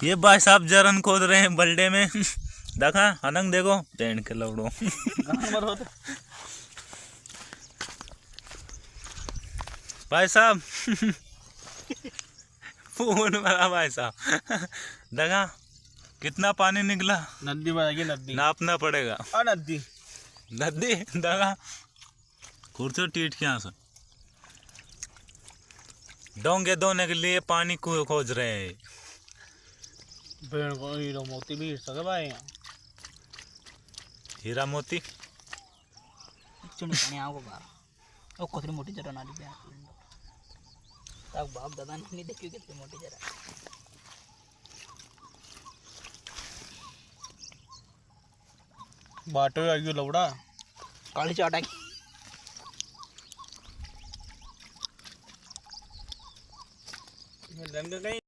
ये भाई साहब जरन खोद रहे हैं बल्डे में। देखा हनंग देखो पेड़ के लौड़ो। भाई साहब फूल भरा भाई साहब। देखा कितना पानी निकला। नदी बनेगी, नदी नापना पड़ेगा। नदी नदी देखा कुर्सी टीट के यहाँ से डोंगे धोने के लिए पानी को खोज रहे हैं। भेड़ को हीरो मोती भी हिट सके भाई। हीरा मोती चुन पानी आओ बाहर ओ कोतरी मोटी जरा ना दी तक बाप दादा नहीं देखियो कितनी मोटी जरा बाटो आयो लौड़ा काली चाटा की लंग गई